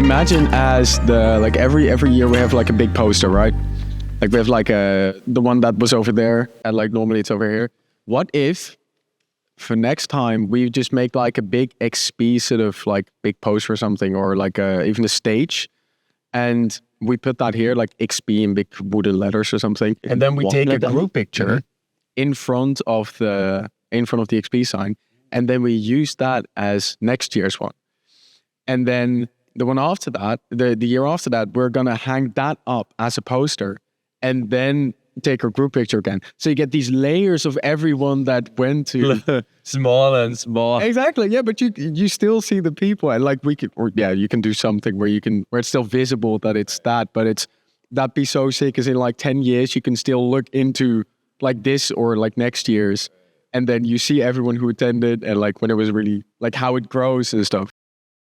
imagine as like every year we have like a big poster, right? Like we have like the one that was over there, and like normally it's over here. What if for next time we just make like a big XP sort of like big poster or something, or like even a stage, and we put that here like XP in big wooden letters or something, and then we take a group picture in front of the XP sign, and then we use that as next year's one, and then the one after that, the year after that, we're gonna hang that up as a poster, and then take a group picture again. So you get these layers of everyone that went to small and small. Exactly, yeah. But you still see the people, and like you can do something where it's still visible that it's that, but that'd be so sick. Because in like 10 years, you can still look into like this or like next year's, and then you see everyone who attended and like when it was really like how it grows and stuff.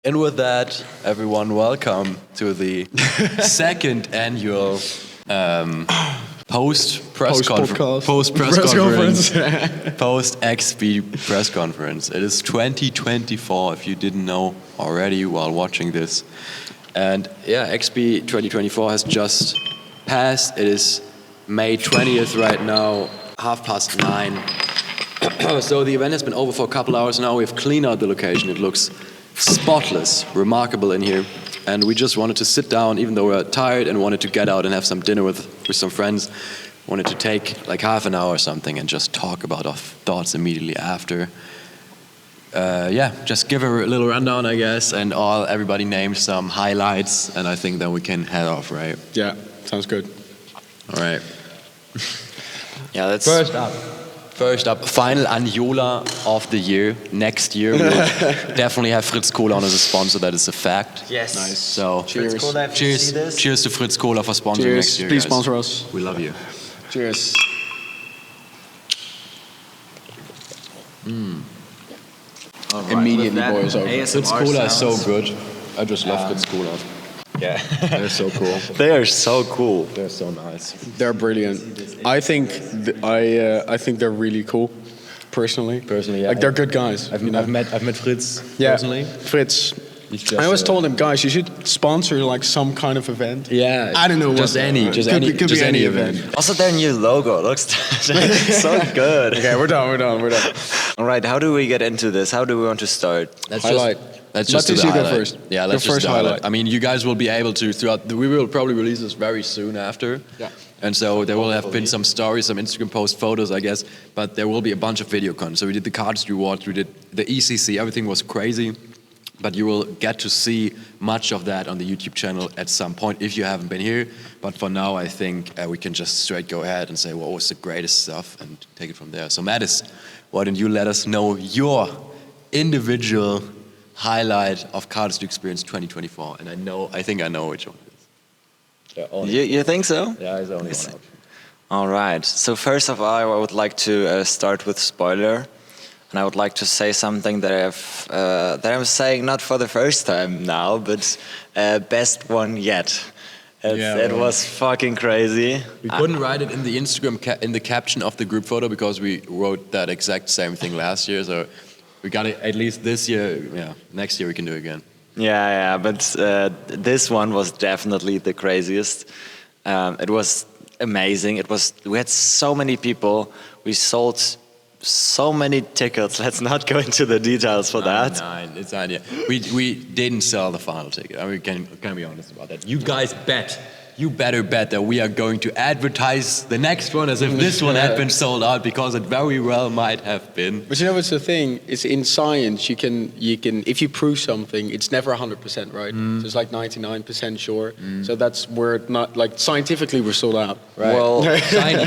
And with that, everyone, welcome to the second annual post press conference, post XP press conference. It is 2024, if you didn't know already while watching this. And yeah, XP 2024 has just passed. It is May 20th right now, 9:30. So the event has been over for a couple hours now. We've cleaned out the location. It looks spotless, remarkable in here. And we just wanted to sit down, even though we're tired, and wanted to get out and have some dinner with some friends. Wanted to take like half an hour or something and just talk about our thoughts immediately after. Just give a little rundown, I guess, and everybody named some highlights, and I think then we can head off, right? Yeah, sounds good. All right. Yeah, that's First up, final Anjola of the year. Next year, we'll definitely have Fritz Kohler as a sponsor. That is a fact. Yes. Nice. So, cheers. Cheers to Fritz Kohler for sponsoring next year. Please guys. sponsor us. We love you. Cheers. right. Immediately boils over. Fritz Kohler is so good. I just love Fritz Kohler. Yeah. They're so cool. They are so cool. They're so nice. They're brilliant. I think I think they're really cool. Personally, yeah. like they're good guys. I've met Fritz Yeah, personally. Fritz. Just, I always told him, guys, you should sponsor like some kind of event. Yeah. I don't know Just what. any. Just any event. Also, their new logo looks so good. Okay, we're done. All right, how do we get into this? How do we want to start? Highlight. Let's just do the you go highlight. first. Yeah, let's Your just first do the highlight. I mean, you guys will be able to we will probably release this very soon after. Yeah. And so there will have been some stories, some Instagram post photos, I guess, but there will be a bunch of video content. So we did the Cardistry Awards, we did the ECC, everything was crazy. But you will get to see much of that on the YouTube channel at some point if you haven't been here. But for now, I think we can just straight go ahead and say what was the greatest stuff and take it from there. So Mattis, why don't you let us know your individual highlight of Cardistry Experience 2024? And I think I know which one it is. You think so? Yeah, it's only one option. All right. So first of all, I would like to start with spoiler. And I would like to say something that I'm saying not for the first time now, but best one yet. It was fucking crazy. We couldn't write it in the Instagram in the caption of the group photo because we wrote that exact same thing last year. So we got it at least this year. Yeah, next year we can do it again. Yeah, but this one was definitely the craziest. It was amazing. We had so many people. We sold so many tickets. Let's not go into the details for that. It's not. Yeah. We didn't sell the final ticket. I mean, can be honest about that. You guys bet. You better bet that we are going to advertise the next one as if this one had been sold out, because it very well might have been. But you know what's the thing? It's in science. You can if you prove something, it's never 100%, right? So it's like 99% sure. So that's where it not like scientifically we're sold out, right? Well,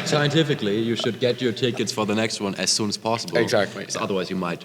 scientifically, you should get your tickets for the next one as soon as possible. Exactly. So otherwise, you might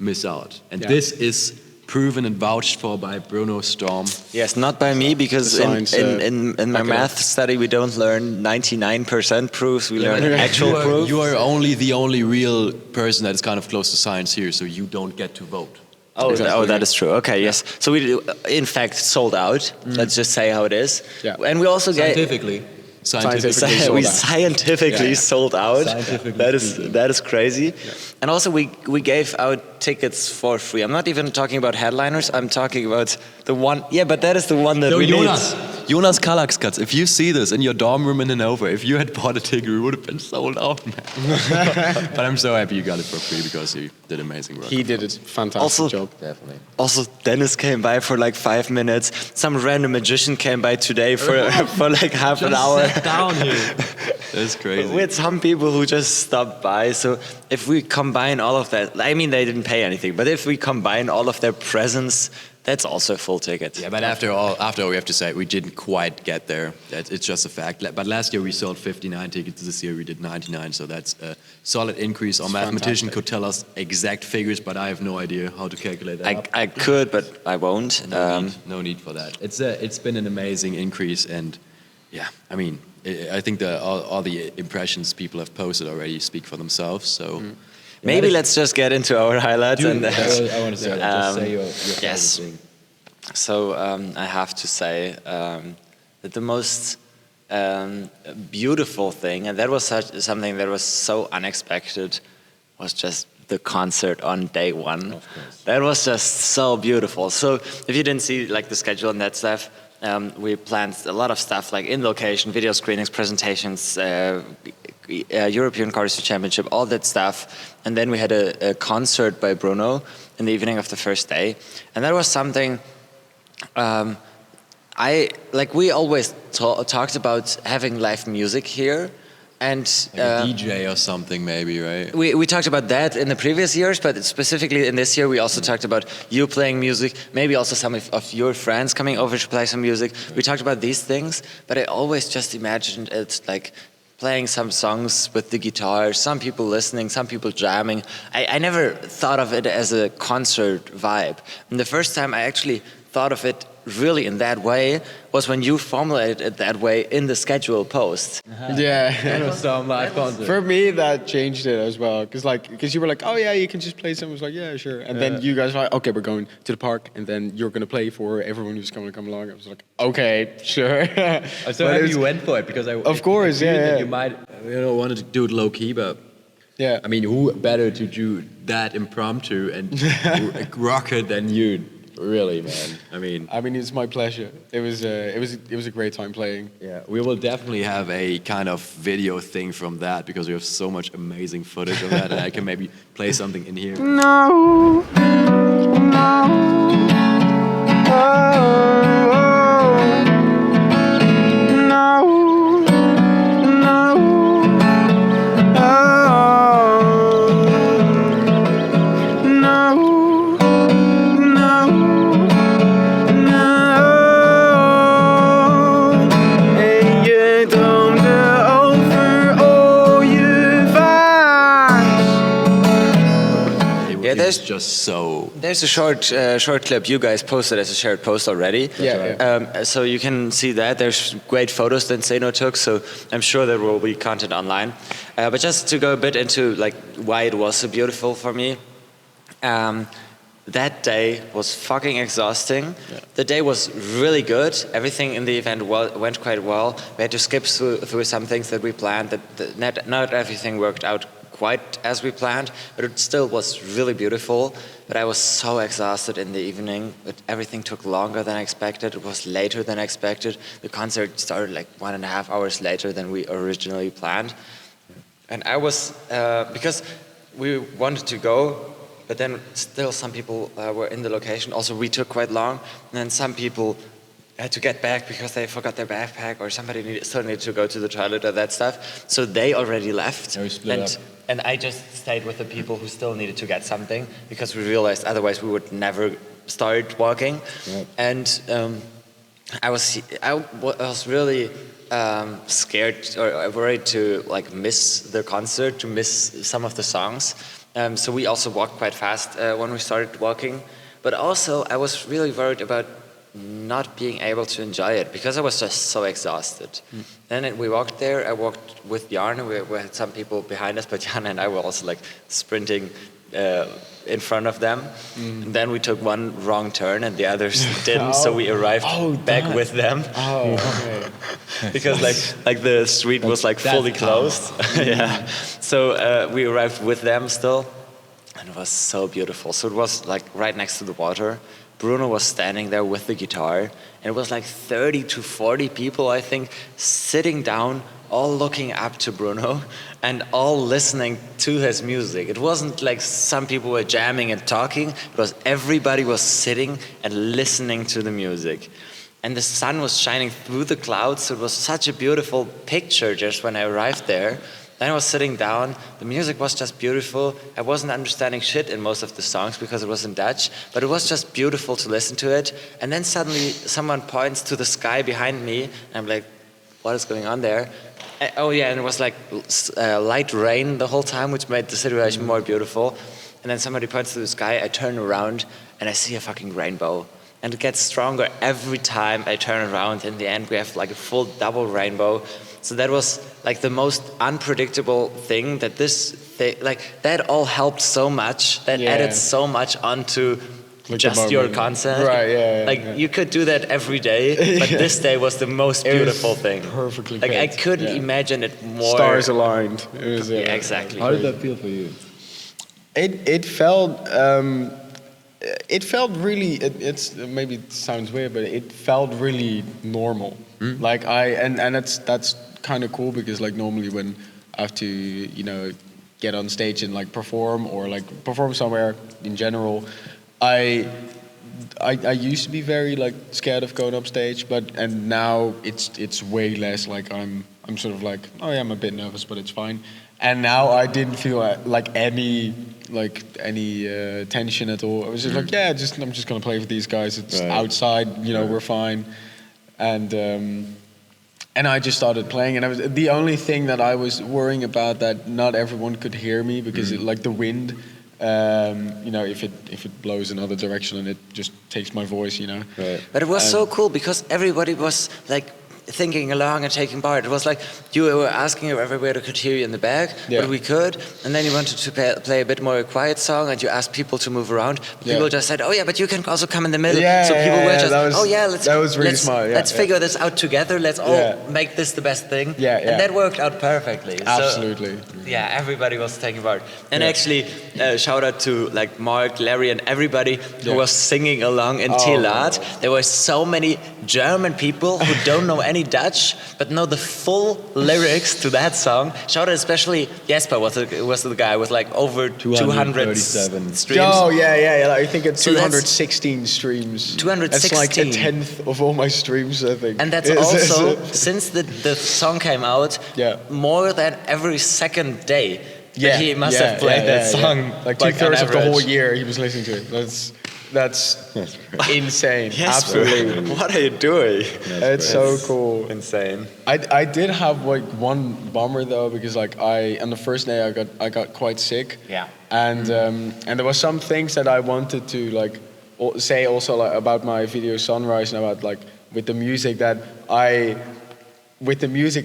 miss out. And this is proven and vouched for by Bruno Storm. Yes, not by me, because science, in my math study we don't learn 99% proofs, we learn actual proof. You are the only real person that is kind of close to science here, so you don't get to vote. Oh, that is true. Okay, yes. So we, in fact, sold out. Let's just say how it is. Yeah. And we also Scientifically. scientifically Scientifically we sold out. scientifically Yeah. sold out. Scientifically speaking. That is crazy. And also we gave out tickets for free. I'm not even talking about headliners. I'm talking about the one. Yeah, but that is the one that So we Jonas Kallaxkatz, if you see this in your dorm room in Hannover, if you had bought a ticket, we would have been sold out, man. But I'm so happy you got it for free because you did amazing work. He did a fantastic Also- job. Definitely. Also, Dennis came by for like 5 minutes. Some random magician came by today for like half an hour. down here. That's crazy. We had some people who just stopped by. So if we combine all of that, I mean, they didn't pay anything, but if we combine all of their presence, that's also a full ticket. Yeah, but after all, we have to say we didn't quite get there. It's just a fact. But last year we sold 59 tickets. This year we did 99. So that's a solid increase. Our mathematician fantastic. could tell us exact figures, but I have no idea how to calculate that. I could, but I won't. No need for that. It's been an amazing increase, and yeah, I mean, I think all the impressions people have posted already speak for themselves. So Maybe let's just get into our highlights. I want to say that. Just Um, say your yes. favorite thing. So I have to say that the most beautiful thing, and that was something that was so unexpected, was just the concert on day one. Of course. That was just so beautiful. So if you didn't see like the schedule and that stuff, we planned a lot of stuff like in location, video screenings, presentations, European Cardistry Championship, all that stuff. And then we had a concert by Bruno in the evening of the first day. And that was something we always talked about having live music here. And Like a DJ or something, maybe, right? we talked about that in the previous years, but specifically in this year, we also talked about you playing music, maybe also some of your friends coming over to play some music. We talked about these things, but I always just imagined it like playing some songs with the guitar, some people listening, some people jamming. I never thought of it as a concert vibe. And the first time I actually thought of it really in that way was when you formulated it that way in the schedule post. Yeah. some live concert. For me, that changed it as well. Because you were like, oh yeah, you can just play some. I was like, yeah, sure. And then you guys were like, okay, we're going to the park. And then you're going to play for everyone who's going to come along. I was like, okay, sure. I'm so But happy it's- you went for it because Of course, I feel yeah, that yeah. You might wanted to do it low key, but Yeah. I mean, who better to do that impromptu and rock it than you? Really, man. I mean, It's my pleasure. It was a great time playing. yeah, we will definitely have a kind of video thing from that because we have so much amazing footage of that, and I can maybe play something in here. No. It there's- was just so. There's a short clip you guys posted as a shared post already. Yeah. So you can see that. There's great photos that Zeno took, so I'm sure there will be content online. But just to go a bit into like why it was so beautiful for me, that day was fucking exhausting. Yeah. The day was really good. Everything in the event went quite well. We had to skip through some things that we planned. Not everything worked out quite as we planned, but it still was really beautiful. But I was so exhausted in the evening. Everything took longer than I expected. It was later than I expected. The concert started like 1.5 hours later than we originally planned. And I was, because we wanted to go, but then still some people were in the location. Also, we took quite long. And then some people had to get back because they forgot their backpack or somebody still needed to go to the toilet or that stuff. So they already left. Yeah, we split up. And I just stayed with the people who still needed to get something because we realized otherwise we would never start walking. Yep. And I was really scared or worried to like miss the concert, to miss some of the songs. So we also walked quite fast when we started walking. But also I was really worried about not being able to enjoy it because I was just so exhausted. Then we walked there. I walked with Jan. We had some people behind us, but Jan and I were also like sprinting in front of them. And then we took one wrong turn and the others didn't, so we arrived back with them. Oh, okay. Because like the street was like fully closed. Yeah. So we arrived with them still, and it was so beautiful. So it was like right next to the water. Bruno was standing there with the guitar, and it was like 30 to 40 people, I think, sitting down, all looking up to Bruno and all listening to his music. It wasn't like some people were jamming and talking. It was everybody was sitting and listening to the music. And the sun was shining through the clouds, so it was such a beautiful picture just when I arrived there. Then I was sitting down, the music was just beautiful. I wasn't understanding shit in most of the songs because it was in Dutch, but it was just beautiful to listen to it. And then suddenly someone points to the sky behind me, and I'm like, what is going on there? Oh yeah, and it was like light rain the whole time, which made the situation more beautiful. And then somebody points to the sky, I turn around, and I see a fucking rainbow. And it gets stronger every time I turn around. In the end, we have like a full double rainbow. So that was like the most unpredictable thing that that all helped so much, that added so much onto like just your concert. Right, yeah. Like you could do that every day, but this day was the most beautiful thing. Perfectly like I fit. couldn't imagine it more. Stars aligned. It was, yeah, exactly. How did that feel for you? It felt really. It's maybe it sounds weird, but it felt really normal. Like and that's kind of cool because like normally when I have to get on stage and like perform or like perform somewhere in general, I used to be very like scared of going up stage, and now it's way less. Like I'm sort of like, oh yeah, I'm a bit nervous, but it's fine. And now I didn't feel like any tension at all. I was just like, yeah, I'm just gonna play with these guys. It's outside, we're fine. And I just started playing, and the only thing that I was worrying about that not everyone could hear me because like the wind, if it blows another direction and it just takes my voice, Right. But it was so cool because everybody was like thinking along and taking part. It was like you were asking if everybody could hear you in the back, but we could. And then you wanted to play a bit more a quiet song, and you asked people to move around. People just said, "Oh yeah, but you can also come in the middle." So people were just, "Oh yeah, let's figure this out together. Let's all make this the best thing." And that worked out perfectly. Absolutely. So, yeah, everybody was taking part. And actually, shout out to like Mark, Larry, and everybody who was singing along in Tilat. There were so many German people who don't know any Dutch, but know the full lyrics to that song. Shout out especially Jesper was the guy with like over 237 streams. Oh yeah. I think it's 216 streams. 216. That's like a tenth of all my streams, I think. And that's also since the song came out, more than every second day. That he must have played that song. Like 2/3 of the whole year he was listening to it. That's insane. Absolutely. What are you doing? It's so cool. Insane. I did have like one bummer though, because like on the first day I got quite sick. Yeah. And there were some things that I wanted to like say also like about my video Sunrise and about like with the music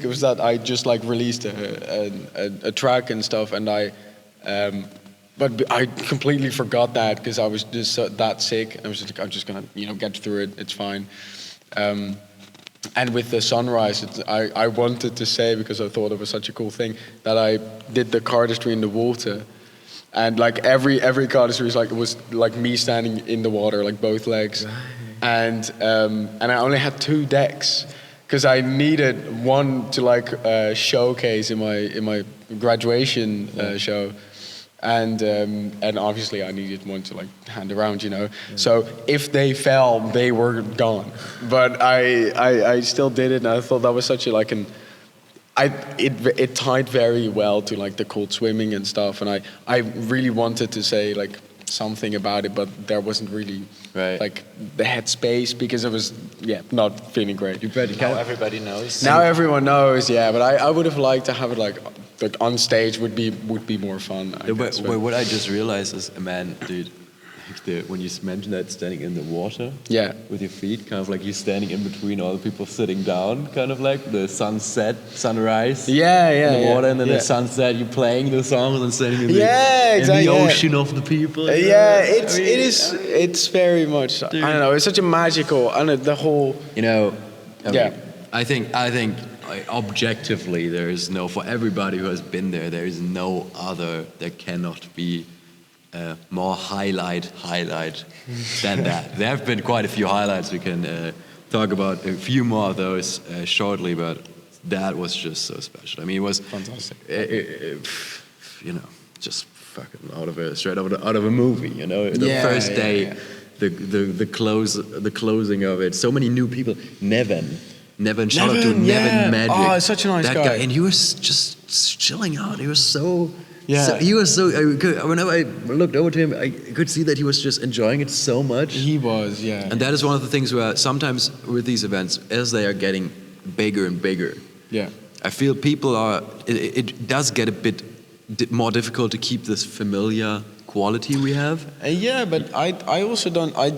it was that I just like released a track and stuff, and but I completely forgot that because I was just that sick. I was just like, I'm just gonna get through it. It's fine. And with the Sunrise, I wanted to say, because I thought it was such a cool thing, that I did the cardistry in the water, and like every cardistry was like me standing in the water, like both legs, and I only had 2 decks. Because I needed one to like showcase in my graduation show, and obviously I needed one to like hand around, So if they fell, they were gone. But I still did it, and I thought that was such a like it tied very well to like the cold swimming and stuff, and I really wanted to say like something about it, but there wasn't really like the headspace because it was not feeling great. Now everybody knows. Now everyone knows, but I would have liked to have it like on stage would be more fun. I guess, what I just realized is, man, dude, when you mentioned that standing in the water Yeah. with your feet, kind of like you're standing in between all the people sitting down, kind of like the sunrise Yeah, in the yeah, water, and then yeah. the sunset, you're playing the songs and standing in the, Yeah, in exactly, the yeah. ocean of the people. you Yeah, know? it's very much. I don't know. It's such a magical. I don't know, the whole. You know, I Yeah. mean, I think objectively there is no, for everybody who has been there is no other, there cannot be more highlight than that. There have been quite a few highlights. We can talk about a few more of those shortly, but that was just so special. I mean, it was Fantastic. You know, just fucking straight out of a movie. You know, the Yeah, first yeah, day, yeah. the closing of it. So many new people. Nevin, shout out to Nevin, Nevin yeah. Magic. Oh, such a nice that guy. and he was just chilling out. He was so. Yeah. So he was so. Whenever I looked over to him, I could see that he was just enjoying it so much. He was, yeah. And that is one of the things where sometimes with these events, as they are getting bigger and bigger, Yeah. I feel people are. It does get a bit more difficult to keep this familiar quality we have. Yeah, but I also don't. I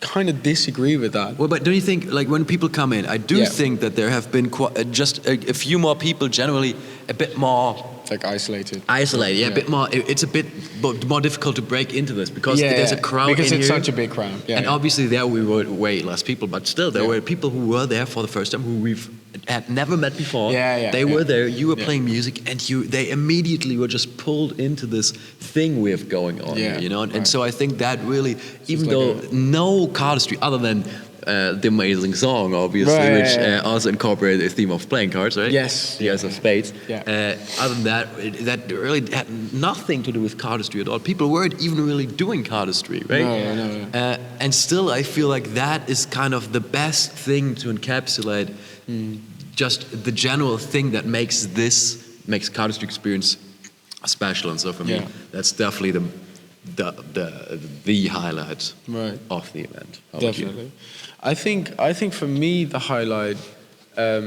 kind of disagree with that. Well, but don't you think, like, when people come in, I do Yeah. think that there have been just a few more people, generally a bit more It's like isolated. isolated, a bit more. It's a bit more difficult to break into this because there's a crowd because in it's here. such a big crowd. Yeah, And yeah. obviously there we were way less people, but still there Yeah. were people who were there for the first time who we've had never met before. Yeah, They were yeah. there. You were Yeah. playing music, and they immediately were just pulled into this thing we have going on. Yeah, here, you know. And right. so I think that really, even like though no Cardistry other than the amazing song, obviously, Right, which yeah, yeah. also incorporated the theme of playing cards, right? Yes. The Ace of Spades. Yeah. Other than that, that really had nothing to do with Cardistry at all. People weren't even really doing Cardistry, right? No. And still, I feel like that is kind of the best thing to encapsulate just the general thing that makes Cardistry experience special. And so for me, Yeah. that's definitely the highlight Right. of the event. How about you? Definitely. I think for me the highlight, I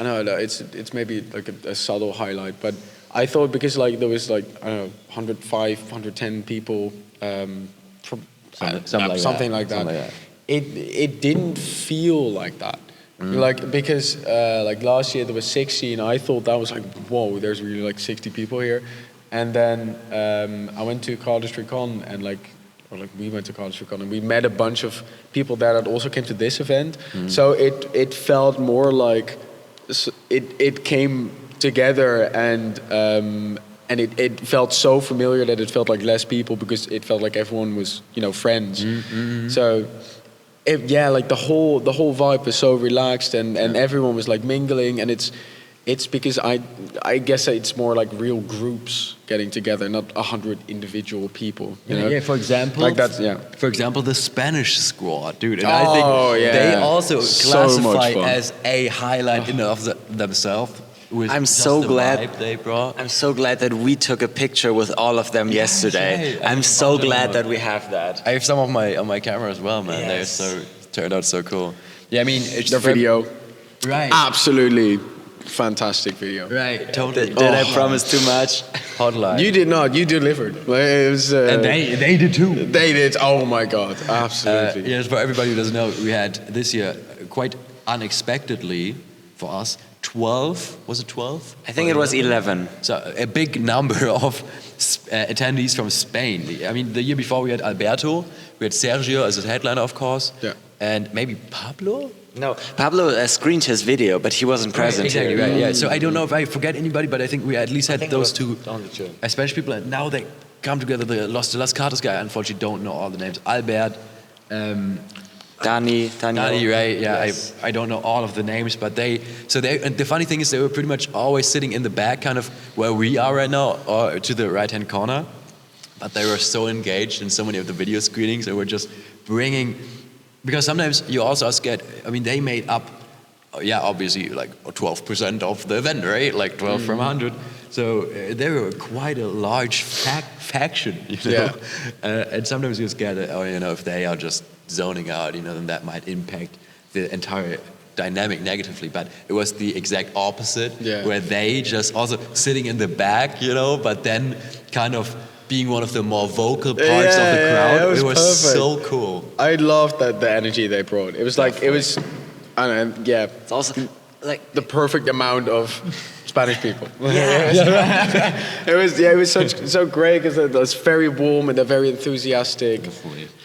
know it's maybe like a subtle highlight, but I thought because like there was like I don't know 105, 110 people, something like that. It didn't feel like that. Like because like last year there was 60, and I thought that was like whoa, there's really like 60 people here, and then I went to Cardistry Con and we went to Cardistry Con and we met a bunch of people that also came to this event. So it felt more like it came together and it felt so familiar that it felt like less people because it felt like everyone was friends. So. Like the whole vibe was so relaxed and everyone was like mingling, and it's because I guess it's more like real groups getting together, not 100 individual people. You know? Yeah, for example, like that's For example, the Spanish squad, dude, and Oh, I think yeah. they also So much classify fun. as a highlight in of themselves. I'm so glad. They brought. I'm so glad that we took a picture with all of them yesterday. right. I'm so glad that we have that. I have some of on my camera as well, man. Yes. They're turned out so cool. Yeah, I mean, it's the video. right? Absolutely fantastic video. Right, totally. Did I promise too much? Hotline. You did not. You delivered. Like, it was, and they did too. They did. Oh my god. Absolutely. Yes, for everybody who doesn't know, we had this year quite unexpectedly for us 12. Was it 12? I think it was 11. So a big number of attendees from Spain. I mean, the year before we had Alberto, we had Sergio as a headliner, of course, Yeah. and maybe Pablo. No, Pablo screened his video, but he wasn't present Exactly here. right. Yeah. So I don't know if I forget anybody, but I think we at least had think those it was two only two. Spanish people, and now they come together. The Las Cartas guy, unfortunately, don't know all the names. Albert. Dani, Right? Yeah, Yes. I don't know all of the names, but and the funny thing is they were pretty much always sitting in the back, kind of where we are right now, or to the right-hand corner. But they were so engaged in so many of the video screenings, they were just bringing, because sometimes you also are scared. I mean, they made up, obviously like 12% of the event, right? Like 12 from 100. So they were quite a large faction, you know. Yeah. And sometimes you're scared that, if they are just zoning out, then that might impact the entire dynamic negatively. But it was the exact opposite, where they just also sitting in the back, but then kind of being one of the more vocal parts of the crowd. it was perfect. So cool. I loved the energy they brought. It was like, it was, I don't know, yeah. It's also like The perfect amount of Spanish people. yeah. It was so great because it was very warm and they're very enthusiastic.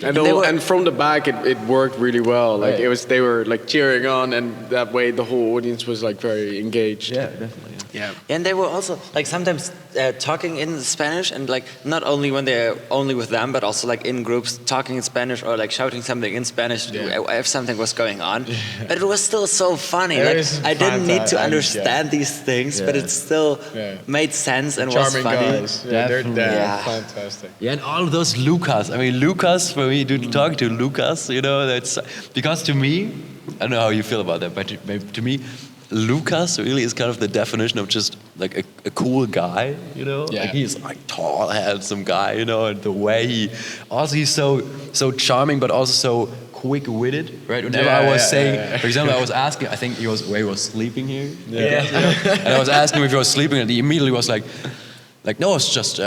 And from the back it worked really well. Like they were like cheering on, and that way the whole audience was like very engaged. Yeah, definitely. Yeah. And they were also like sometimes talking in Spanish, and like not only when they're only with them, but also like in groups talking in Spanish or like shouting something in Spanish if something was going on. But it was still so funny. Like I didn't need to understand these things, but it still made sense and Charming was funny. guys. Yeah, they're Yeah. fantastic. Yeah, and all of those Lucas. I mean, Lucas, for me, to talk to Lucas, you know, that's because to me, I don't know how you feel about that, but to me, Lucas really is kind of the definition of just like a cool guy, you know? Yeah. Like he's like tall, handsome guy, you know, and the way he's so charming, but also so quick-witted, right? Whenever I was saying, for example, I was asking, I think he was sleeping here. And I was asking him if he was sleeping, and he immediately was like, no, it's just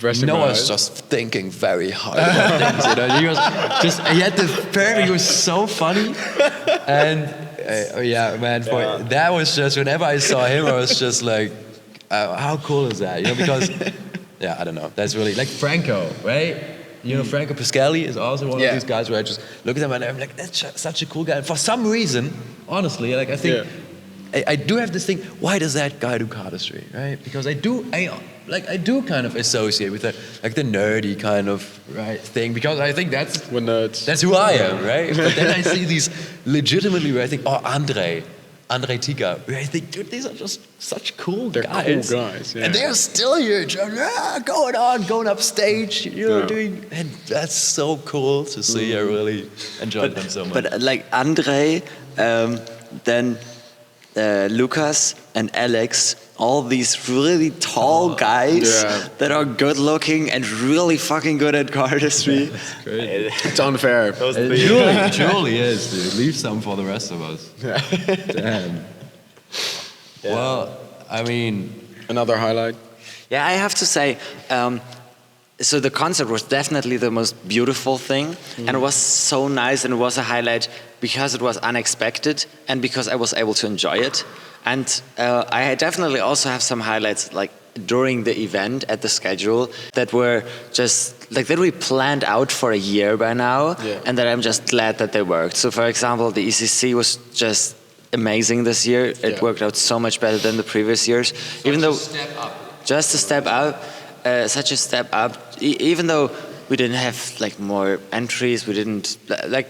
resting no, my I was eyes. just thinking very hard about things. You know, he had the perfect. He was so funny, and that was just whenever I saw him, I was just like, how cool is that? You know, because I don't know. That's really like Franco, right? You know, Franco Pasquale is also one of these guys where I just look at him and I'm like, that's such a cool guy. And for some reason, honestly, like I think. I do have this thing. Why does that guy do cardistry, right? Because I do kind of associate with the nerdy kind of thing. Because I think that's We're nerds. That's who I am, right? But then I see these legitimately where I think, Andre Tika, where I think, dude, these are just such cool They're guys. cool guys, yeah. And they're still here, going up stage, you know, doing, and that's so cool to see. I really enjoyed them so much. But like Andre, then Lucas and Alex, all these really tall guys that are good looking and really fucking good at cardistry. That's great. It's unfair. It truly is, dude. Leave some for the rest of us. Damn. Well, I mean, Another highlight. Yeah, I have to say, so the concert was definitely the most beautiful thing, and it was so nice, and it was a highlight because it was unexpected and because I was able to enjoy it. And I definitely also have some highlights like during the event at the schedule that were just like that we planned out for a year by now, and that I'm just glad that they worked. So for example, the ECC was just amazing this year. It worked out so much better than the previous years. Just a step up, such a step up. Even though we didn't have like more entries, we didn't like.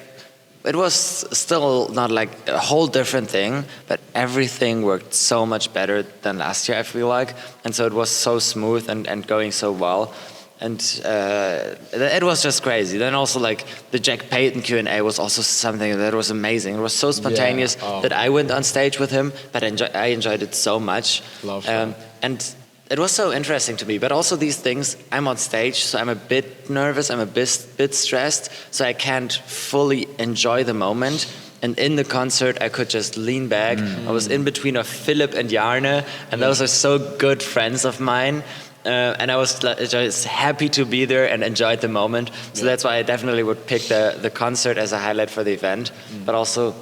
It was still not like a whole different thing, but everything worked so much better than last year, I feel like. And so it was so smooth and going so well. And it was just crazy. Then also like the Jack Payton Q&A was also something that was amazing. It was so spontaneous that I went on stage with him, but I enjoyed it so much. Love that. And it was so interesting to me, but also these things, I'm on stage, so I'm a bit nervous, I'm a bit stressed, so I can't fully enjoy the moment. And in the concert, I could just lean back. I was in between of Philip and Jarne, and those are so good friends of mine. And I was just happy to be there and enjoyed the moment. So that's why I definitely would pick the concert as a highlight for the event, but also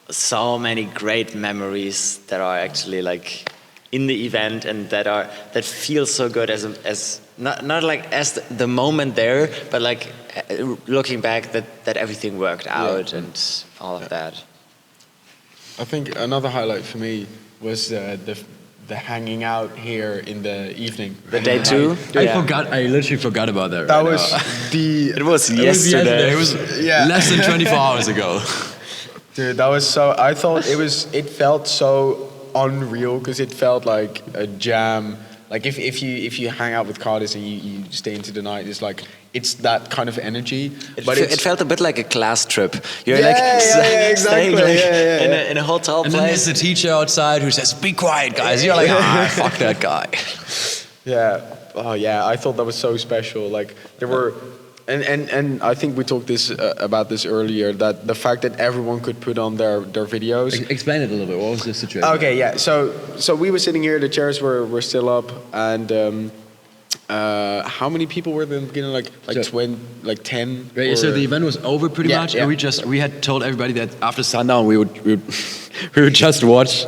so many great memories that are actually like in the event and that feel so good as not like as the moment there, but like looking back that everything worked out and all of that. I think another highlight for me was the hanging out here in the evening. The day two? I literally forgot about that. That right was now. It was yesterday. It was less than 24 hours ago. Dude, that was so. I thought it felt so unreal because it felt like a jam. Like if you hang out with Cardis and you stay into the night, it's that kind of energy. It felt a bit like a class trip. You're exactly. staying in a hotel And place. then there's the teacher outside who says, "Be quiet, guys." You're like, fuck that guy. Yeah. Oh yeah. I thought that was so special. Like there were. And I think we talked about this earlier, that the fact that everyone could put on their videos. Explain it a little bit. What was the situation? Okay, yeah. So we were sitting here, the chairs were still up, and How many people were there in the beginning? Like So- 20, like 10? Right, so or- the event was over pretty Yeah, much, yeah. and we had told everybody that after sundown we would just watch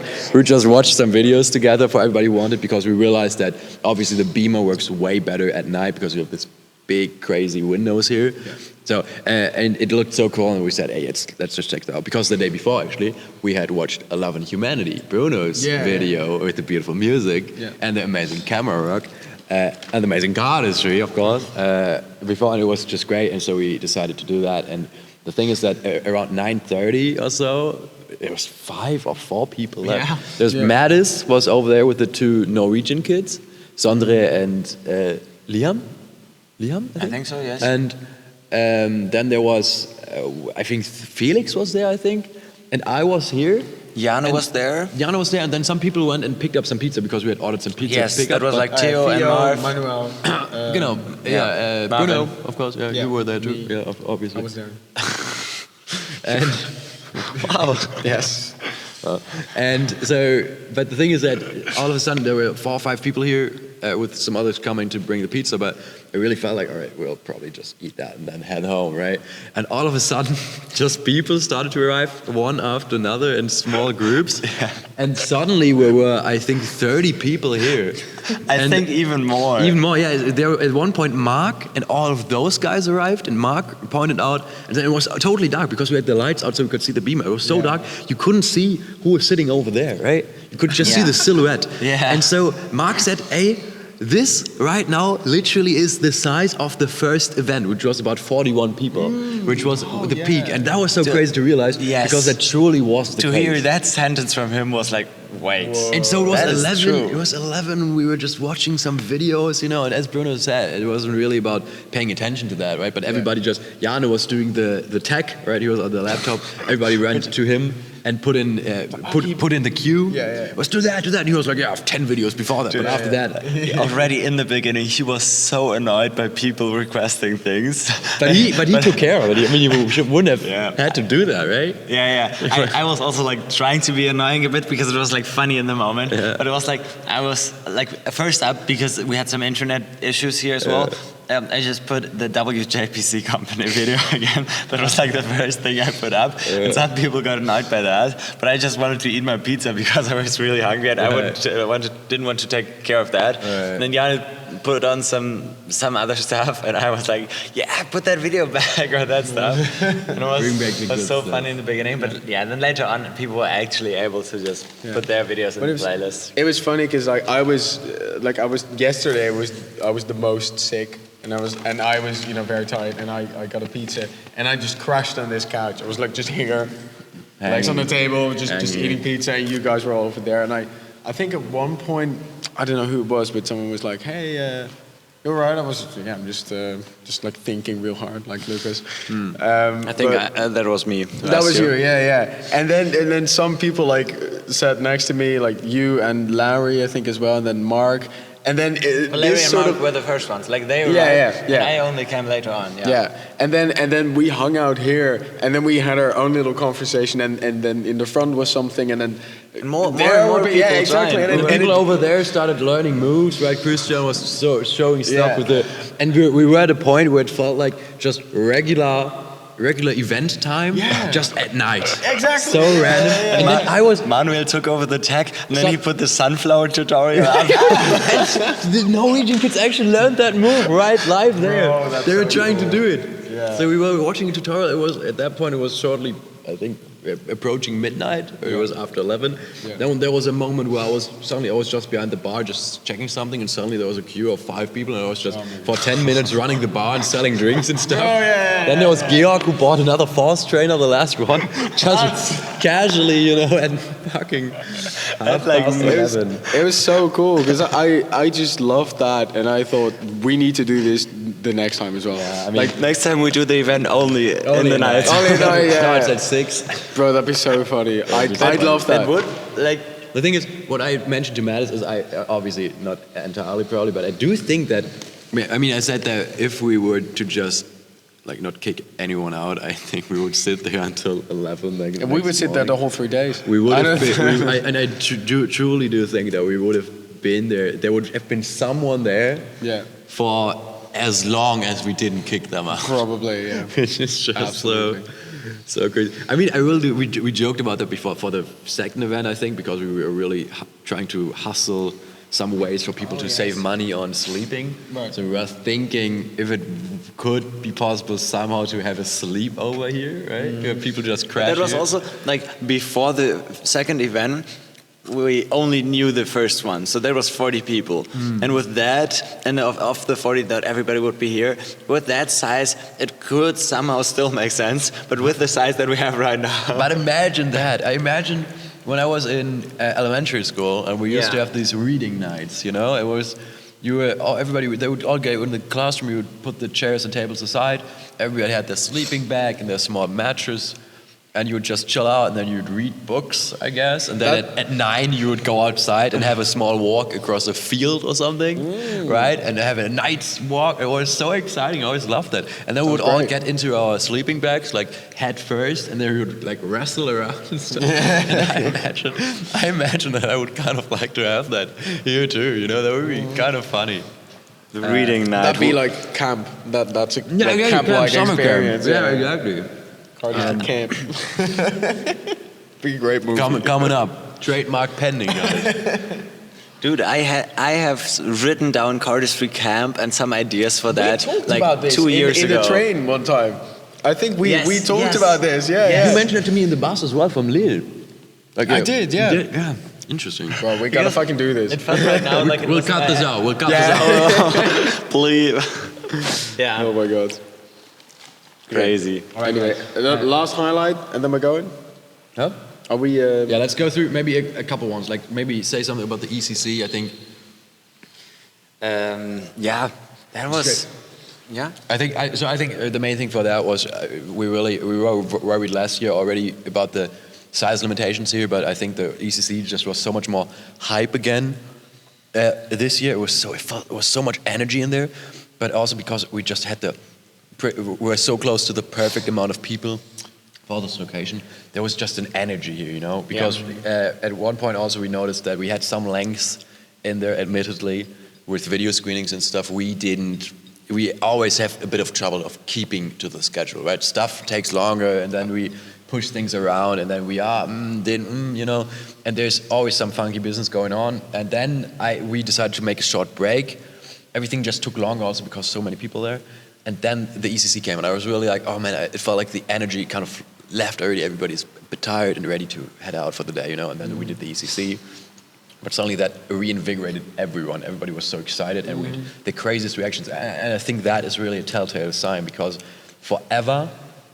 some videos together for everybody who wanted, because we realized that obviously the beamer works way better at night because we have this big crazy windows here. So and it looked so cool, and we said, hey, let's just check that out, because the day before actually we had watched Love and Humanity, Bruno's video with the beautiful music and the amazing camera work. And amazing cardistry, of course, before, and it was just great, and so we decided to do that. And the thing is that around 9:30 or so, there was 5 or 4 people left. Yeah. There's Mattis was over there with the 2 Norwegian kids, Sondre and Liam? I think so, yes. And then there was, I think Felix was there, I think, and I was here. Jana was there. Jana was there, and then some people went and picked up some pizza, because we had ordered some pizza. Yes, to pick that up, was but- like Theo and Marv. Manuel. You know, Marvin. Bruno, of course, Yeah, you were there too, me. obviously. I was there. And Wow. Yes. and so, but the thing is that all of a sudden there were 4 or 5 people here with some others coming to bring the pizza, but it really felt like, all right, we'll probably just eat that and then head home, right? And all of a sudden, just people started to arrive one after another in small groups, and suddenly we were, I think, 30 people here. I think even more. Even more, yeah. There at one point, Mark and all of those guys arrived, and Mark pointed out, and then it was totally dark because we had the lights out so we could see the beamer. It was so dark you couldn't see who was sitting over there, right? You could just see the silhouette. Yeah. And so Mark said, "Hey, this right now literally is the size of the first event, which was about 41 people, which was the peak." And that was so crazy to realize, Yes. because that truly was the To case. hear that sentence from him was like, wait. And so it was That is 11. true. It was 11. We were just watching some videos, you know. And as Bruno said, it wasn't really about paying attention to that, right? But everybody just, Jana was doing the tech, right? He was on the laptop. Everybody ran to him and put in the queue. Let's do that, do that. And he was like, yeah, I have 10 videos before that. But after that, Already in the beginning, he was so annoyed by people requesting things. but he took care of it. I mean, you wouldn't have had to do that, right? Yeah. I was also like trying to be annoying a bit because it was like funny in the moment. But it was like, I was like, first up, because we had some internet issues here as well. I just put the WJPC company video again. That was like the first thing I put up. And some people got annoyed by that. But I just wanted to eat my pizza because I was really hungry and didn't want to take care of that. And then Jan put on some other stuff, and I was like, yeah, put that video back or that stuff. And it Bring back the was good so stuff. funny in the beginning. But then later on, people were actually able to just put their videos in the playlist. It was funny because like I was yesterday I was the most sick. And I was, very tired, and I got a pizza, and I just crashed on this couch. I was like just here, legs on the table, just eating pizza, and you guys were all over there. And I think at one point, I don't know who it was, but someone was like, "Hey, you're right." I was, I'm just like thinking real hard, like Lucas. I think that was me. That was you, yeah. And then some people like sat next to me, like you and Larry, I think as well, and then Mark. And then Larry this and sort Mark of were the first ones. Like they were. Yeah. I only came later on. Yeah, and then we hung out here, and then we had our own little conversation, and then in the front was something, and then more people people exactly, joined. and And people over there started learning moves, right? Christian was showing stuff Yeah. with and we were at a point where it felt like just regular event time, just at night. Exactly. So random. And then I was. Manuel took over the tech, and then he put the sunflower tutorial up. The Norwegian kids actually learned that move right live there. Bro, that's they were so trying cool. to do it. Yeah. So we were watching a tutorial. It was at that point. It was shortly, I think, approaching midnight. Or it was after 11. Then there was a moment where I was just behind the bar, just checking something, and suddenly there was a queue of 5 people, and I was just for 10 minutes running the bar and selling drinks and stuff. Then there was Georg, who bought another Force trainer, the last one, just casually, and fucking. It was so cool because I just loved that, and I thought we need to do this the next time as well. I mean, like next time we do the event only in the night. Only at night, yeah. Starts at 6. Bro, that'd be so funny. I'd love that. That would like. The thing is, what I mentioned to Mattis is I obviously not entirely probably, but I do think that. I mean, I said that if we were to just not kick anyone out, I think we would sit there until 11. And we would sit there the whole 3 days. We would have. And I truly do think that we would have been there. There would have been someone there Yeah. for as long as we didn't kick them out. Probably, yeah. Which is just Absolutely. so crazy. I mean, I will do. We joked about that before for the second event, I think, because we were really trying to hustle some ways for people to save money on sleeping. Right. So we were thinking if it could be possible somehow to have a sleepover here, right? People just crash. That was here. also like before the second event. We only knew the first one, so there was 40 people, and with that, and of the 40, that everybody would be here. With that size, it could somehow still make sense, but with the size that we have right now. But imagine that. I imagine when I was in elementary school and we used to have these reading nights. You know, it was everybody. They would all get in the classroom. You would put the chairs and tables aside. Everybody had their sleeping bag and their small mattress. And you would just chill out, and then you'd read books, I guess. And then at 9, you would go outside and have a small walk across a field or something, right? And have a night's walk. It was so exciting. I always loved that. And then we would all get into our sleeping bags, like head first, and then we would like wrestle around and stuff. And I imagine that I would kind of like to have that here too. You know, that would be kind of funny. The reading night. That'd be like camp. That's a camp-like experience. Yeah, exactly. Cardistry camp. Be a great movie. Coming up, trademark pending, guys. Dude, I have written down Cardistry camp and some ideas for that We talked like about this 2 years in ago. the train one time. I think we talked yes. about this. Yeah. You mentioned it to me in the bus as well from Lille. Like, I did, yeah. Yeah, interesting. Well, we gotta fucking do this. It felt right now like it We'll was cut this out. We'll cut Yeah. this out. Please. Yeah. Oh my god. Crazy. Anyway, last highlight, and then we're going. Huh? Are we? Yeah, let's go through maybe a couple ones. Like maybe say something about the ECC. I think. Yeah, that was. Yeah. I think the main thing for that was we were worried last year already about the size limitations here, but I think the ECC just was so much more hype again. This year it was so much energy in there, but also because we just had we're so close to the perfect amount of people for this location. There was just an energy here, you know, because at one point also we noticed that we had some lengths in there, admittedly, with video screenings and stuff. We always have a bit of trouble of keeping to the schedule, right? Stuff takes longer, and then we push things around, and then we you know, and there's always some funky business going on. And then we decided to make a short break. Everything just took longer also because so many people there. And then the ECC came, and I was really like, oh man, it felt like the energy kind of left already. Everybody's a bit tired and ready to head out for the day, you know. And then we did the ECC. But suddenly that reinvigorated everyone. Everybody was so excited, and we had the craziest reactions. And I think that is really a telltale sign, because forever,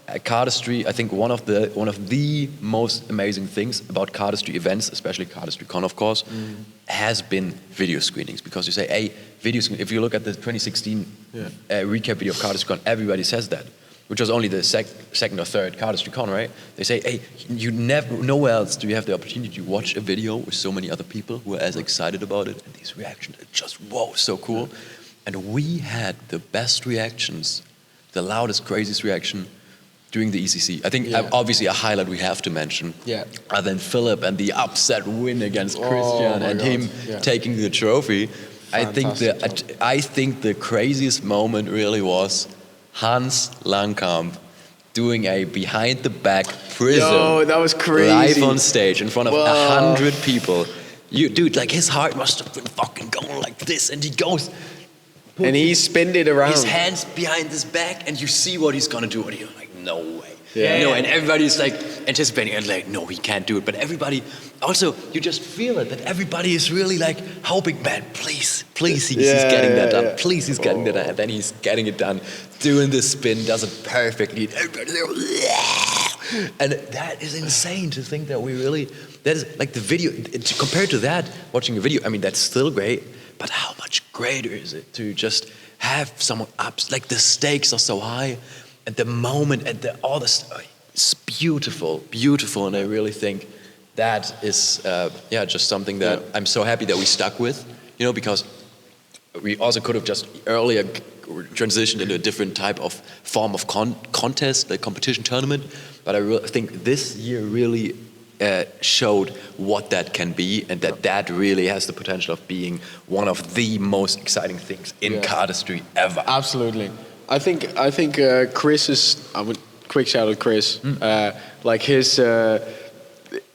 Cardistry, I think one of the most amazing things about Cardistry events, especially Cardistry Con, of course, has been video screenings. Because you say, hey, video screen. If you look at the 2016 recap video of Cardistry Con, everybody says that. Which was only the second or third Cardistry Con, right? They say, hey, nowhere else do you have the opportunity to watch a video with so many other people who are as excited about it, and these reactions, it's just, whoa, so cool. And we had the best reactions, the loudest, craziest reaction during the ECC. I think obviously a highlight we have to mention, other than Philip and the upset win against Christian and him taking the trophy. I think the craziest moment really was Hans Langkamp doing a behind-the-back prism. Yo, that was crazy. Live on stage in front of 100 people. Dude, like his heart must have been fucking going like this, and he goes... And he spinned it around. His hands behind his back, and you see what he's gonna do, and you're like, no way. Yeah. You know, and everybody's like anticipating, and like, no, he can't do it. But everybody, also, you just feel it, that everybody is really like hoping, man, please, he's getting that done. Please, he's getting that done. And then he's getting it done, doing the spin, does it perfectly. And everybody's there, and that is insane to think that that is like the video, compared to that, watching a video, I mean, that's still great, but how much greater is it to just have someone up, like the stakes are so high, and the moment, and all this, it's beautiful, and I really think that is, just something that I'm so happy that we stuck with, you know, because we also could have just earlier transitioned into a different type of form of contest, like competition tournament, but I really think this year really showed what that can be, and that really has the potential of being one of the most exciting things in cardistry ever. Absolutely. I think Chris is. I would quick shout out Chris. Like his.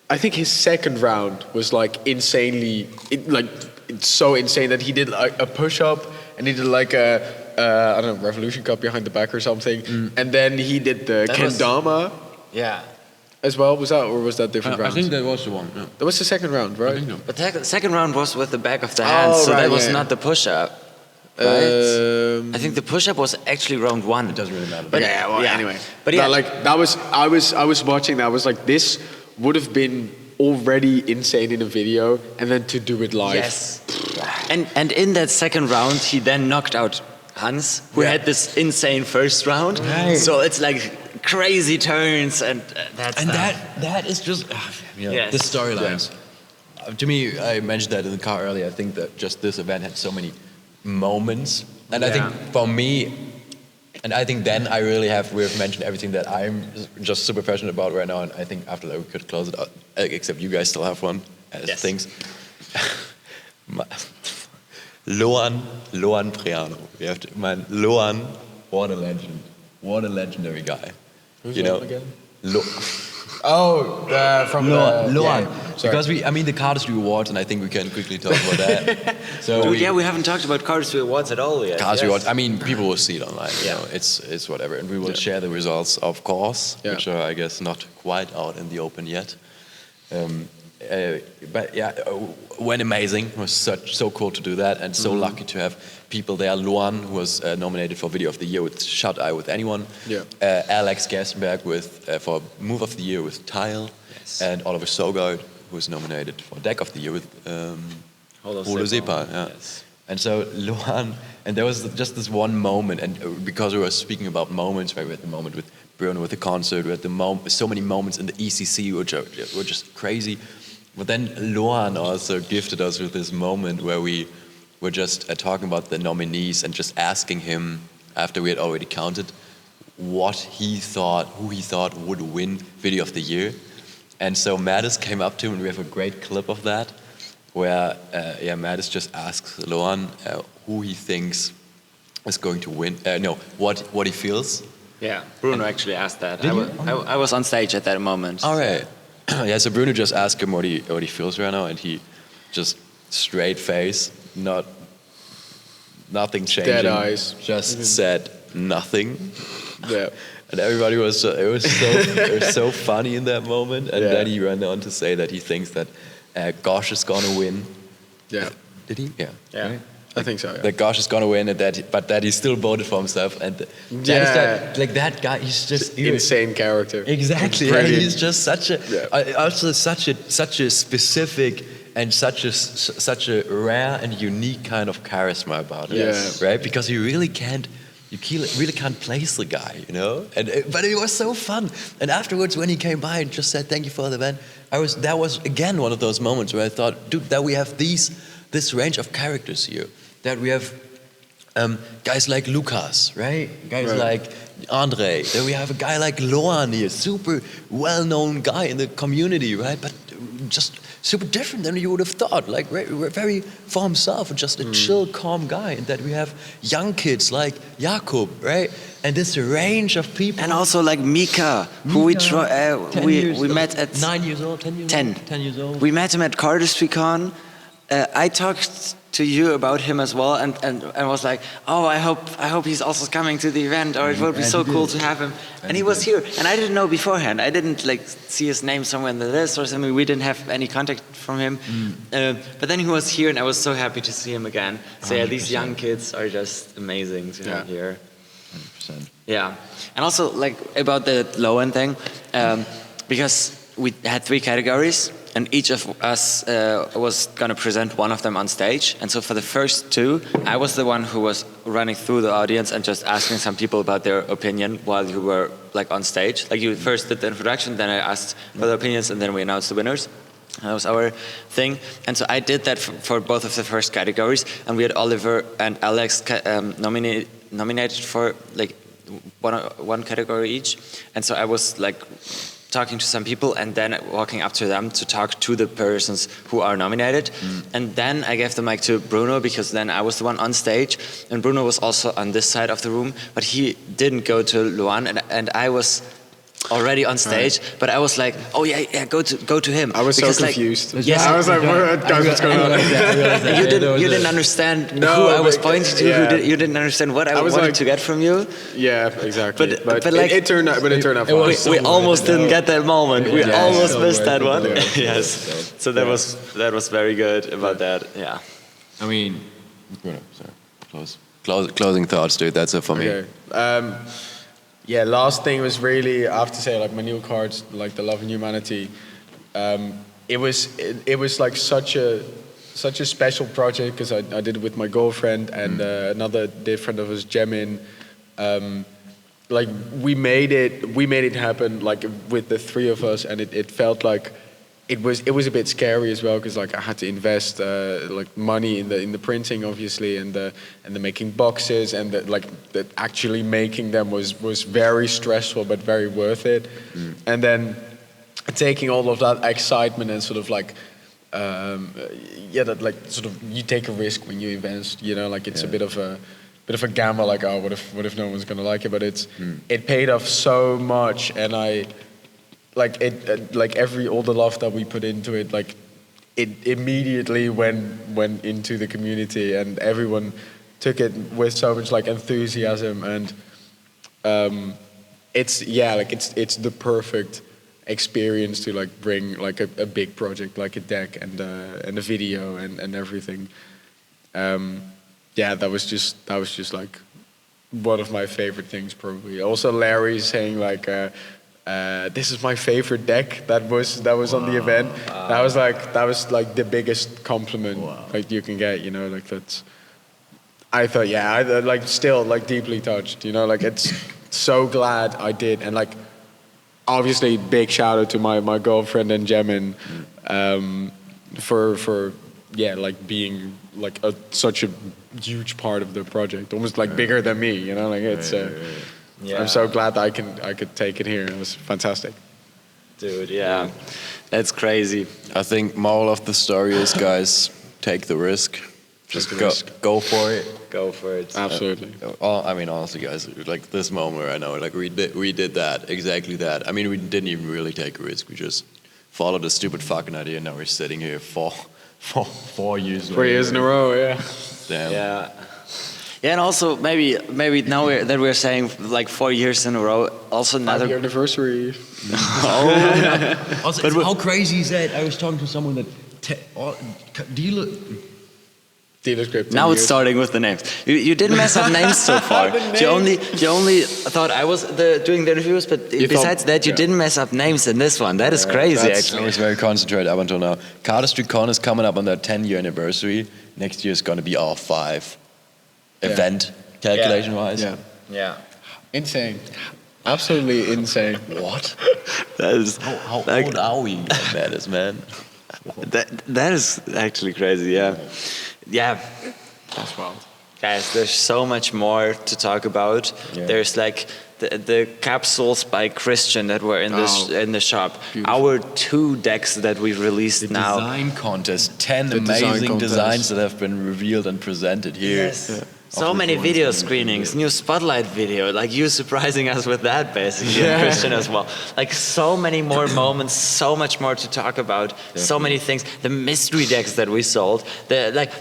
I think his second round was like insanely. It's so insane that he did like a push up and he did like a I don't know, revolution cut behind the back or something, and then he did the kendama. Yeah. As well, was that different rounds? I think that was the one. Yeah. That was the second round, right? I think so. But the second round was with the back of the hand, so right, that was not the push-up. Right? I think the push-up was actually round 1. It doesn't really matter. But anyway. But yeah, like that was I was watching that. I was like, this would have been already insane in a video, and then to do it live. Yes. And in that second round, he then knocked out Hans, who had this insane first round. Right. So it's like crazy turns, and that is just the storylines. To me, I mentioned that in the car earlier. I think that just this event had so many moments, and I think for me, and I think then I really we've mentioned everything that I'm just super passionate about right now, and I think after that we could close it out. Except you guys still have one as things. Loan Priano. We have to, man, Loan, what a legend. What a legendary guy. Who's you know, again? From Loan. Yeah, because the Cardistry Awards, and I think we can quickly talk about that. So we haven't talked about Cardistry Awards at all yet. Cardistry Awards, people will see it online. You know, it's whatever, and we will share the results, of course, which are, I guess, not quite out in the open yet. But went amazing. It was so cool to do that, and so lucky to have people there. Luan, who was nominated for Video of the Year with Shut Eye with Anyone. Alex Gerstenberg for Move of the Year with Tile, and Oliver Sogard, who was nominated for Deck of the Year with Holo Sepa. Yes. And so Luan, and there was just this one moment, and because we were speaking about moments, right? We had the moment with Bruno with the concert, we had so many moments in the ECC which were just crazy. But then Luan also gifted us with this moment where we were just talking about the nominees and just asking him, after we had already counted, who he thought would win Video of the Year. And so Mattis came up to him, and we have a great clip of that, where Mattis just asks Luan who he thinks is going to win. What he feels. Yeah, Bruno actually asked that. I was on stage at that moment. All right. So Bruno just asked him what he feels right now, and he just straight face, nothing changing. Dead eyes. Just said nothing. Yeah. And everybody it was so funny in that moment. And then he ran on to say that he thinks that Gosh is gonna win. Yeah. Did he? Yeah. Right? I think so. Yeah. That Gosh is gonna win, and that he still voted for himself. And that guy, he's just insane character. Exactly. Yeah, he's just such a specific and such a rare and unique kind of charisma about him. Right? Because you really can't place the guy, you know. But it was so fun. And afterwards, when he came by and just said thank you for the event, that was again one of those moments where I thought, dude, that we have this range of characters here. That we have guys like Lucas, right? Guys like Andre. Then we have a guy like Loan here, super well-known guy in the community, right? But just super different than you would have thought. Like very for himself, just a chill, calm guy. And that we have young kids like Jakob, right? And this range of people. And also like Mika, who we met at 9 years old, 10 years 10. old. 10 years old. We met him at CardistryCon. I talked to you about him as well, and was like, oh, I hope he's also coming to the event, or it would be so cool to have him. And he was here, and I didn't know beforehand. I didn't see his name somewhere in the list or something. We didn't have any contact from him. But then he was here, and I was so happy to see him again. So yeah, these young kids are just amazing to have here. 100%. Yeah, and also like about the Loan thing, because we had 3 categories. And each of us was going to present one of them on stage. And so for the first 2, I was the one who was running through the audience and just asking some people about their opinion while you were like on stage. Like you first did the introduction, then I asked for their opinions, and then we announced the winners. That was our thing. And so I did that for both of the first categories. And we had Oliver and Alex nominated for like one category each. And so I was like talking to some people and then walking up to them to talk to the persons who are nominated. And then I gave the mic to Bruno because then I was the one on stage, and Bruno was also on this side of the room, but he didn't go to Luan, and I was already on stage, but I was like, oh yeah, go to him. I was because, so confused. Yes, I was like, guys, what's going on? you didn't understand who I was pointing to. Yeah. You didn't understand what I was wanted like, to get from you. Yeah, exactly. But like, it turned out. But it turned out fine. We almost didn't get that moment. We almost missed that one. Yeah. Yes. So that was very good about that. Yeah. I mean, sorry. Closing thoughts, dude. That's it for me. Okay. Yeah, last thing was really, I have to say, like my new cards, like the Love and Humanity. It was like such a special project because I did it with my girlfriend and another dear friend of ours, Jemin. Like we made it happen like with the three of us, and it felt like it was a bit scary as well because like I had to invest like money in the printing obviously and the making boxes and the actually making them was very stressful but very worth it. And then taking all of that excitement and sort of like that like sort of you take a risk when you invest, you know, like it's a bit of a gamble, like oh what if no one's gonna like it, but it paid off so much, and I like it like all the love that we put into it, like it immediately went into the community and everyone took it with so much like enthusiasm, and it's the perfect experience to like bring like a big project like a deck and a video and everything. That was just like one of my favorite things probably. Also Larry saying like this is my favorite deck that was on the event. That was like the biggest compliment like you can get, you know, like that's I thought I like still like deeply touched, you know, like it's so glad I did. And like obviously big shout out to my girlfriend and Jemin for like being like such a huge part of the project, almost like bigger than me, you know, like it's I'm so glad I could take it here. It was fantastic. Dude, yeah. That's crazy. I think moral of the story is, guys, take the risk. Just go for it. Go for it. Absolutely. I mean, honestly, guys, like this moment right now, like we did that, exactly that. I mean, we didn't even really take a risk. We just followed a stupid fucking idea, and now we're sitting here for 4 years. 4 years in a row, yeah. Damn. Yeah. Yeah, and also maybe now we're saying like 4 years in a row. Also another 5-year anniversary. Also, how crazy is that? I was talking to someone that Dealer's Grip. Now it's starting with the names. You didn't mess up names so far. You only thought I was doing the interviews, but besides that, you didn't mess up names in this one. That is crazy, actually. I was very concentrated up until now. Cardistry Con is coming up on their 10-year anniversary. Next year is going to be our 5 event calculation-wise. Yeah. Insane. Absolutely insane. What? That is How old are we? That is, man. That is actually crazy. Yeah. That's wild. Guys, there's so much more to talk about. Yeah. There's like the capsules by Christian that were in the shop. Beautiful. Our 2 decks that we released now. Design contest. 10 The design amazing contest. designs that have been revealed and presented here. Yes. So many video screenings, new spotlight video, like you surprising us with that basically, and Christian as well. Like so many more moments, so much more to talk about, so many things. The mystery decks that we sold,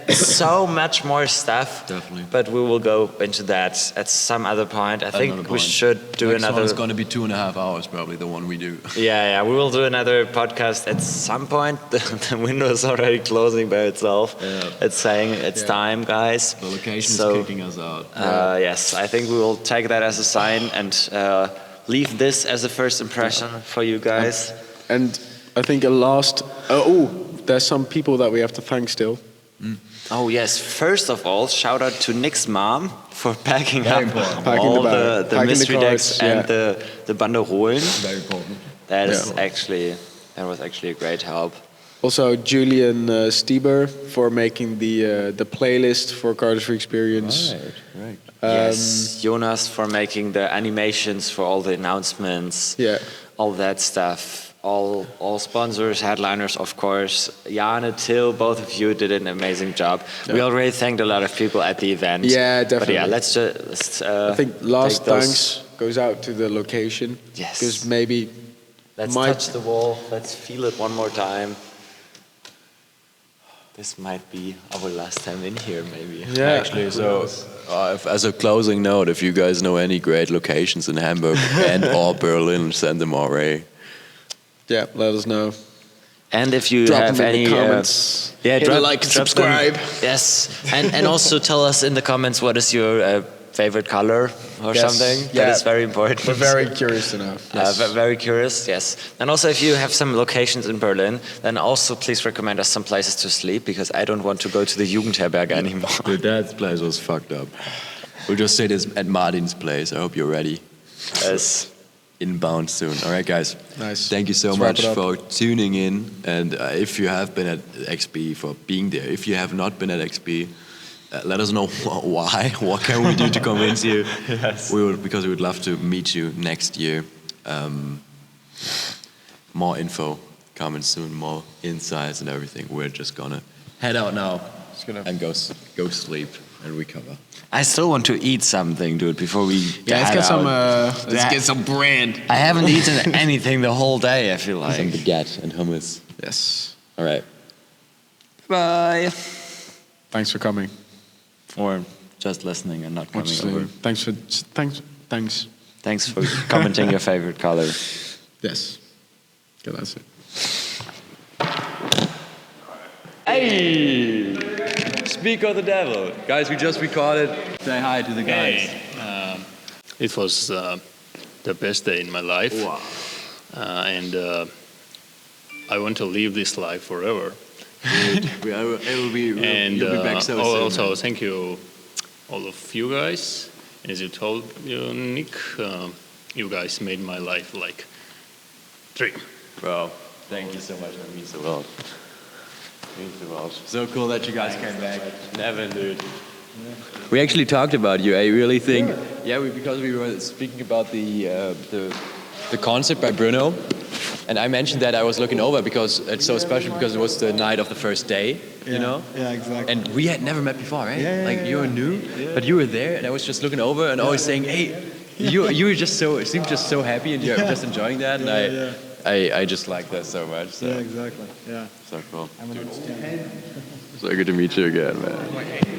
so much more stuff. Definitely. But we will go into that at some other point. I think we should do Next another. It's going to be 2.5 hours probably, the one we do. Yeah, we will do another podcast at some point. The window is already closing by itself. Yeah. It's saying it's time, guys. The location is kicking us out. Yes, I think we will take that as a sign and leave this as a first impression for you guys. And I think a last... there's some people that we have to thank still. Oh yes, first of all, shout out to Nick's mom for packing Very up important. Packing all the the cards, mystery decks and the banderolen. Very important. That was actually a great help. Also, Julian Stieber for making the playlist for Cardistry Experience. Right. Yes, Jonas for making the animations for all the announcements. Yeah. all that stuff. All sponsors, headliners, of course. Jana, Till, both of you did an amazing job. Yeah. We already thanked a lot of people at the event. Yeah, definitely. But yeah, let's I think last thanks goes out to the location. Yes. Because maybe... Let's touch the wall. Let's feel it one more time. This might be our last time in here, maybe. Yeah. Actually, so as a closing note, if you guys know any great locations in Hamburg and or Berlin, send them our way. Yeah, let us know. And if you drop have them any in the comments, hit a like and subscribe. Yes, and also tell us in the comments what is your favorite color or something. Yeah. That is very important. We're very curious to know. Yes. Very curious, yes. And also if you have some locations in Berlin, then also please recommend us some places to sleep, because I don't want to go to the Jugendherberge anymore. Dude, that place was fucked up. We'll just say this at Martin's place. I hope you're ready. Yes. Inbound soon. All right, guys. Nice. Thank you so much for tuning in. And if you have been at XP, for being there. If you have not been at XP, let us know why. What can we do to convince you? Yes. Because we would love to meet you next year. More info coming soon. More insights and everything. We're just gonna head out now and go sleep and recover. I still want to eat something, dude, before we let's get some brand. I haven't eaten anything the whole day, I feel like. Some baguette and hummus. Yes. All right. Bye. Thanks for coming. Or just listening and not coming over. Thanks for commenting your favorite color. Yes. Yeah, that's it. Hey! Speak of the devil. Guys, we just recorded. Say hi to the guys. Hey, it was the best day in my life. Wow. And I want to live this life forever. You'll be back so soon. Also, thank you, all of you guys. As you told you, Nick, you guys made my life like dream. Bro, thank you so much. That means the world. So cool that you guys came back. Never, dude. We actually talked about you. I really think, because we were speaking about the concept by Bruno, and I mentioned that I was looking over because it's so special because it was the night of the first day, you know? Yeah, exactly. And we had never met before, right? Yeah, you're new, but you were there, and I was just looking over and always saying, hey, you were just seemed just so happy, and you're just enjoying that, and I just like that so much. So. Yeah, exactly. Yeah. So cool. So good to meet you again, man.